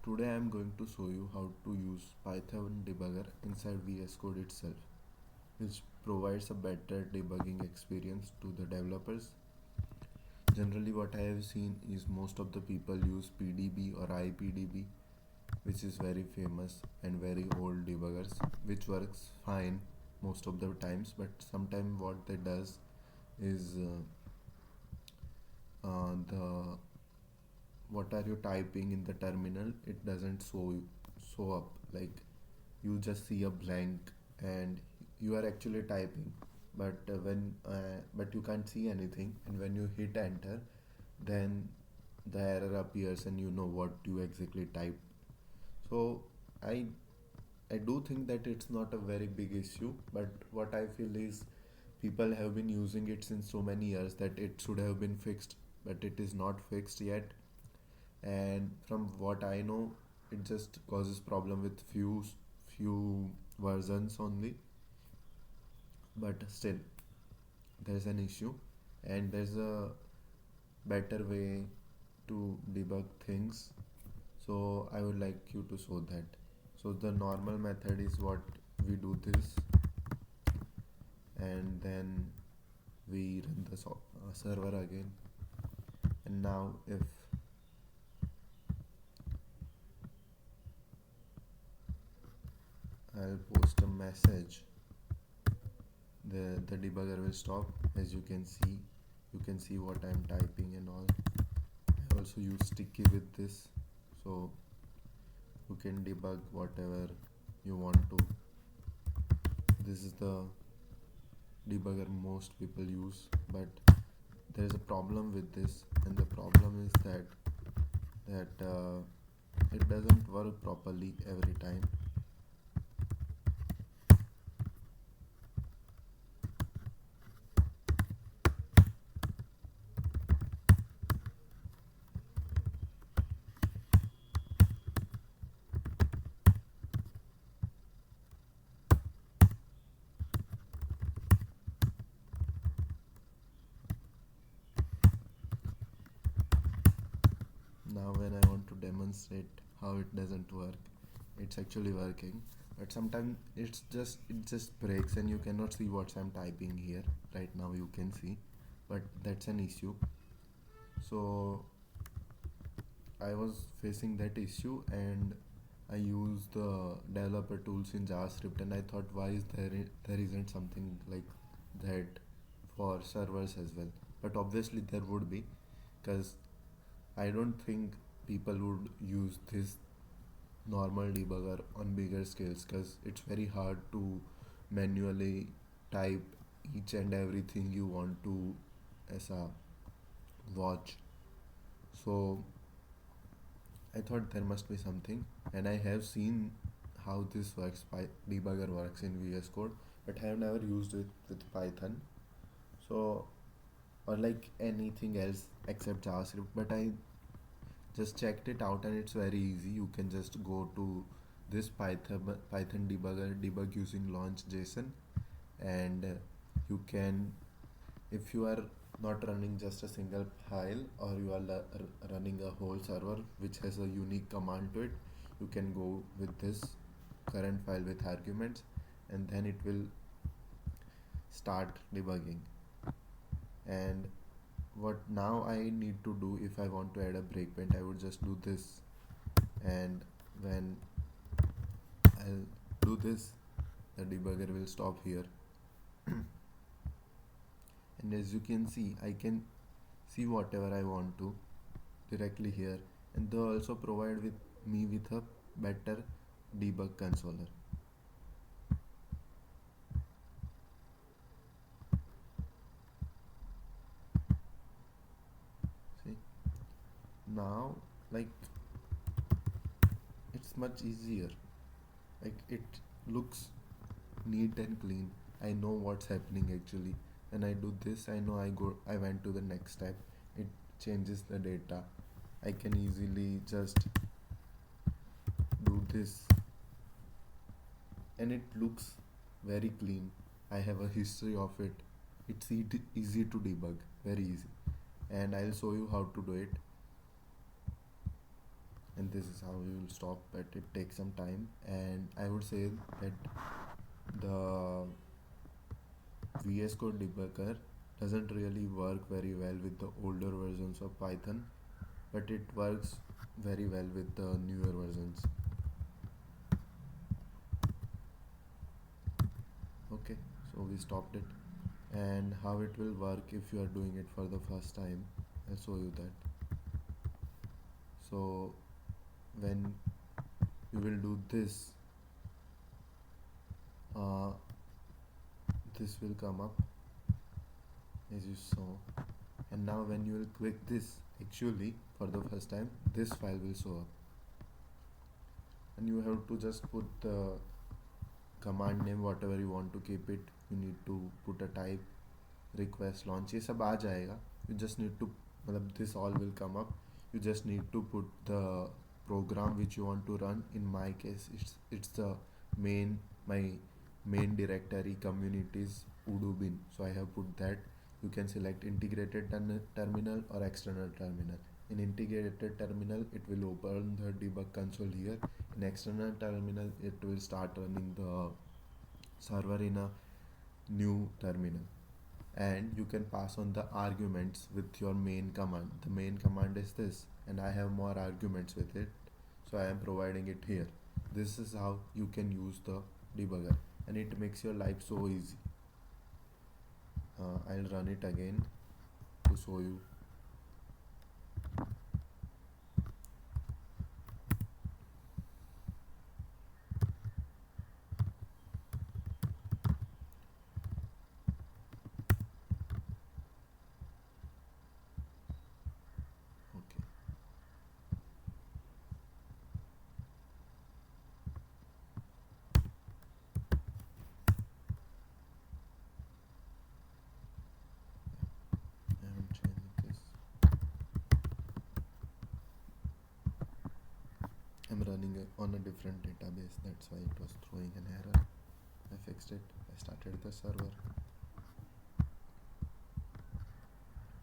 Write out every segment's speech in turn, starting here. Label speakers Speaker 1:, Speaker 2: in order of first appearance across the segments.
Speaker 1: Today I am going to show you how to use Python debugger inside VS Code itself, which provides a better debugging experience to the developers. Generally what I have seen is most of the people use PDB or IPDB, which is very famous and very old debuggers, which works fine most of the times, but sometimes what they does is the what are you typing in the terminal, it doesn't show up, like you just see a blank and you are actually typing, but you can't see anything, and when you hit enter, then the error appears and you know what you exactly typed. So i I do think that it's not a very big issue, but what I feel is people have been using it since so many years that it should have been fixed, but it is not fixed yet. And from what I know, it just causes problem with few versions only, but still there's an issue, and there's a better way to debug things. So I would like you to show that. So the normal method is what we do this, and then we run the server again. And now if I'll post a message, the debugger will stop. As you can see, what I'm typing and all. I also use sticky with this, so you can debug whatever you want to. This is the debugger most people use, but there is a problem with this, and the problem is that it doesn't work properly every time. Now when I want to demonstrate how it doesn't work, it's actually working, but sometimes it just breaks and you cannot see what I'm typing here. Right now you can see, but that's an issue. So I was facing that issue, and I used the developer tools in JavaScript, and I thought, why is there isn't something like that for servers as well? But obviously there would be, because I don't think people would use this normal debugger on bigger scales, because it's very hard to manually type each and everything you want to as a watch. So I thought there must be something, and I have seen how this works. Debugger works in VS Code, but I have never used it with Python. So, or like anything else except JavaScript. But I just checked it out, and it's very easy. You can just go to this Python debugger, debug using launch JSON, and you can, if you are not running just a single file, or you are running a whole server which has a unique command to it, you can go with this current file with arguments, and then it will start debugging. And what now I need to do, if I want to add a breakpoint, I would just do this, and when I'll do this, the debugger will stop here. And as you can see, I can see whatever I want to directly here, and they also provide with me with a better debug controller. See, now, like, it's much easier, like it looks neat and clean. I know what's happening actually. When I do this, I know I went to the next step. It changes the data. I can easily just do this, and it looks very clean. I have a history of it. It's easy to debug, very easy, and I'll show you how to do it. and this is how you will stop, but it takes some time. And I would say that the VS Code debugger doesn't really work very well with the older versions of Python, but it works very well with the newer versions. Okay, so we stopped it. And how it will work if you are doing it for the first time, I'll show you that. So when you will do this, uh, this will come up as you saw, and now when you will click this, actually for the first time this file will show up, and you have to just put the command name whatever you want to keep it. You need to put a type, request, launch, ये सब आ जाएगा. You just need to, मतलब this all will come up. You just need to put the program which you want to run. In my case it's the my main directory communities udo bin, so I have put that. You can select integrated terminal or external terminal. In integrated terminal it will open the debug console here. In external terminal it will start running the server in a new terminal, and you can pass on the arguments with your main command. The main command is this, and I have more arguments with it, so I am providing it here. This is how you can use the debugger, and it makes your life so easy. I'll run it again to show you. Okay. I haven't changed this. I'm running on a different database, that's why it was throwing an error. I fixed it. I started the server.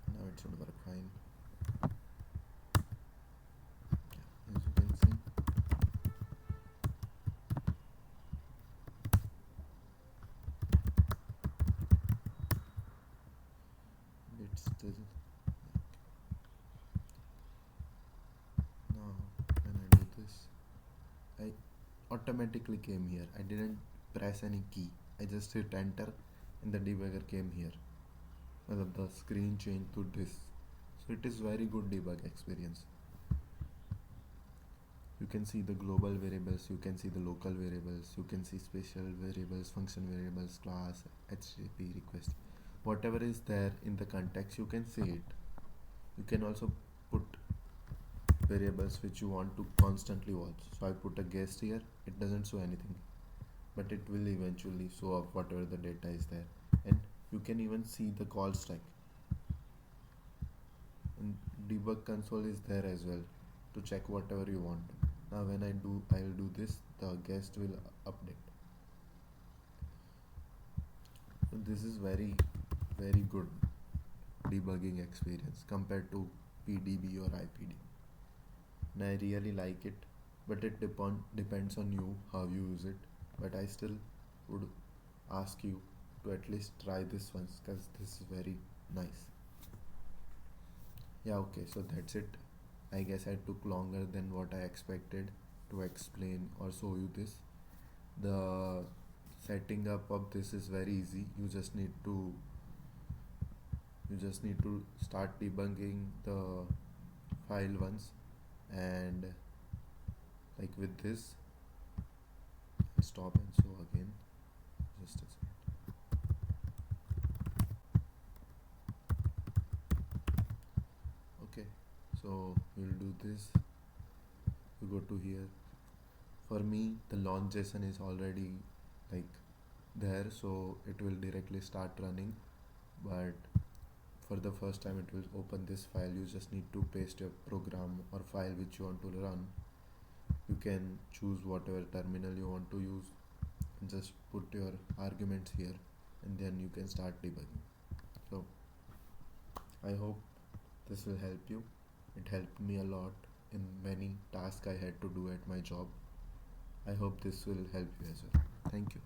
Speaker 1: Now it should work fine. Yeah, as you can see. It's still. Now when I do this, I automatically came here. I didn't press any key. I just hit enter and the debugger came here. The screen changed to this. So it is very good debug experience. You can see the global variables, you can see the local variables, you can see special variables, function variables, class, HTTP request. Whatever is there in the context, you can see it. You can also put variables which you want to constantly watch. So I put a guest here. It doesn't show anything, but it will eventually show up whatever the data is there. And you can even see the call stack. And debug console is there as well to check whatever you want. Now when I'll do this, the guest will update. So this is very good debugging experience compared to PDB or IPD. And I really like it, but it depends on you how you use it. But I still would ask you to at least try this once, because this is very nice. Yeah, okay, so that's it. I guess I took longer than what I expected to explain or show you this. The setting up of this is very easy. You just need to start debugging the file once, and like with this, stop and show again. Just a second. Okay, so we'll do this. You go to here. For me, the launch JSON is already like there, so it will directly start running. But for the first time, it will open this file. You just need to paste your program or file which you want to run. You can choose whatever terminal you want to use, and just put your arguments here, and then you can start debugging. So I hope this will help you. It helped me a lot. in many tasks I had to do at my job. I hope this will help you as well. Thank you.